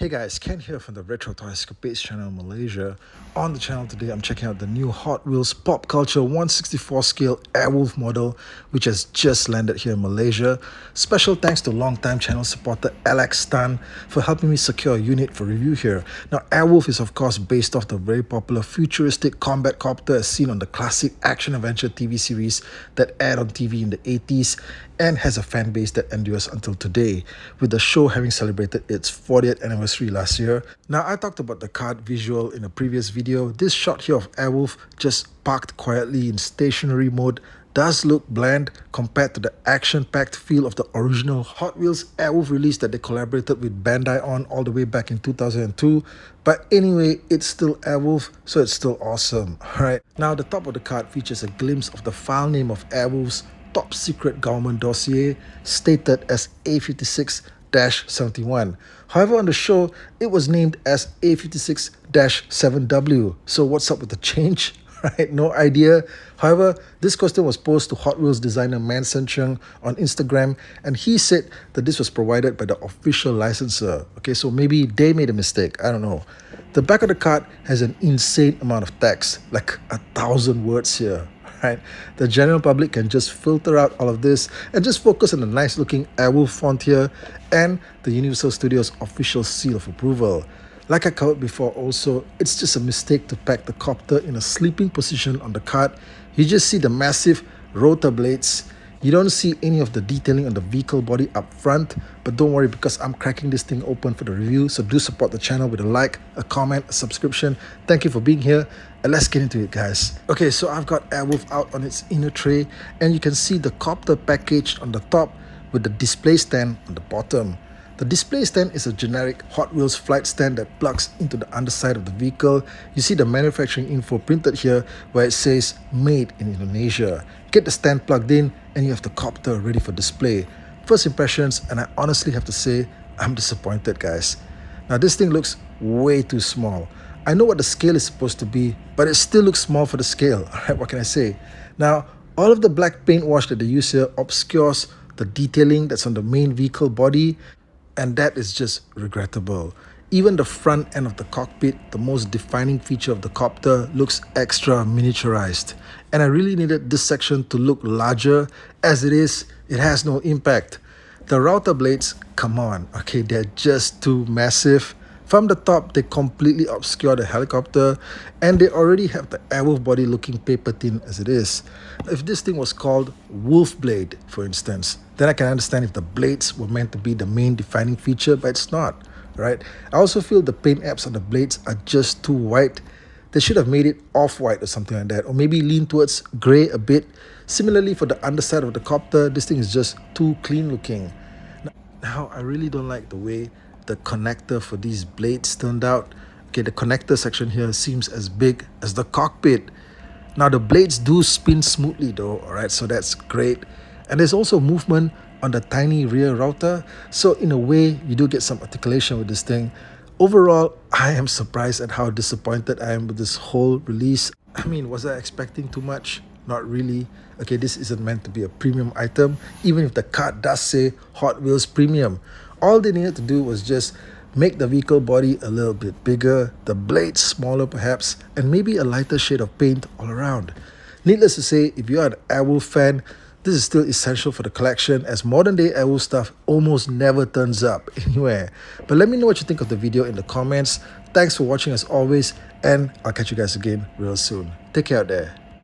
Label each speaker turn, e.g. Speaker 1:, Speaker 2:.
Speaker 1: Hey guys, Ken here from the Retro Toy Escapades channel in Malaysia. On the channel today, I'm checking out the new Hot Wheels Pop Culture 1/64 scale Airwolf model, which has just landed here in Malaysia. Special thanks to longtime channel supporter Alex Tan for helping me secure a unit for review here. Now, Airwolf is of course based off the very popular futuristic combat copter as seen on the classic action-adventure TV series that aired on TV in the 80s and has a fan base that endures until today, with the show having celebrated its 40th anniversary last year. Now, I talked about the card visual in a previous video. This shot here of Airwolf just parked quietly in stationary mode does look bland compared to the action-packed feel of the original Hot Wheels Airwolf release that they collaborated with Bandai on all the way back in 2002. But anyway, it's still Airwolf, so it's still awesome. Alright, now the top of the card features a glimpse of the file name of Airwolf's top secret government dossier, stated as A56-71. However, on the show, it was named as A56-7W. So what's up with the change? Right, no idea. However, this question was posed to Hot Wheels designer Manson Chung on Instagram, and he said that this was provided by the official licensor. Okay, so maybe they made a mistake. I don't know. The back of the card has an insane amount of text, like 1,000 words here. Right? The general public can just filter out all of this and just focus on the nice looking Airwolf font here and the Universal Studios official seal of approval. Like I covered before also, it's just a mistake to pack the copter in a sleeping position on the card. You just see the massive rotor blades. You don't see any of the detailing on the vehicle body up front, but don't worry because I'm cracking this thing open for the review, so do support the channel with a like, a comment, a subscription. Thank you for being here, and let's get into it, guys. Okay, so I've got Airwolf out on its inner tray, and you can see the copter packaged on the top with the display stand on the bottom. The display stand is a generic Hot Wheels flight stand that plugs into the underside of the vehicle. You see the manufacturing info printed here where it says made in Indonesia. Get the stand plugged in and you have the copter ready for display. First impressions, and I honestly have to say I'm disappointed, guys. Now this thing looks way too small. I know what the scale is supposed to be, but it still looks small for the scale. Alright, what can I say? Now, all of the black paint wash that they use here obscures the detailing that's on the main vehicle body, and that is just regrettable. Even the front end of the cockpit, the most defining feature of the copter, looks extra miniaturized. And I really needed this section to look larger. As it is, it has no impact. The router blades, come on, okay, they're just too massive. From the top, they completely obscure the helicopter, and they already have the Airwolf body looking paper thin as it is. If this thing was called Wolf Blade, for instance, then I can understand if the blades were meant to be the main defining feature, but it's not, right? I also feel the paint apps on the blades are just too white. They should have made it off-white or something like that, or maybe lean towards grey a bit. Similarly, for the underside of the copter, this thing is just too clean looking. Now, I really don't like the way the connector for these blades turned out. Okay, the connector section here seems as big as the cockpit. Now the blades do spin smoothly though, alright, so that's great. And there's also movement on the tiny rear router, so in a way you do get some articulation with this thing. Overall, I am surprised at how disappointed I am with this whole release. I mean, was I expecting too much? Not really. Okay, this isn't meant to be a premium item, even if the card does say Hot Wheels Premium. All they needed to do was just make the vehicle body a little bit bigger, the blades smaller perhaps, and maybe a lighter shade of paint all around. Needless to say, if you are an Airwolf fan, this is still essential for the collection, as modern day Airwolf stuff almost never turns up anywhere. But let me know what you think of the video in the comments. Thanks for watching as always, and I'll catch you guys again real soon. Take care out there.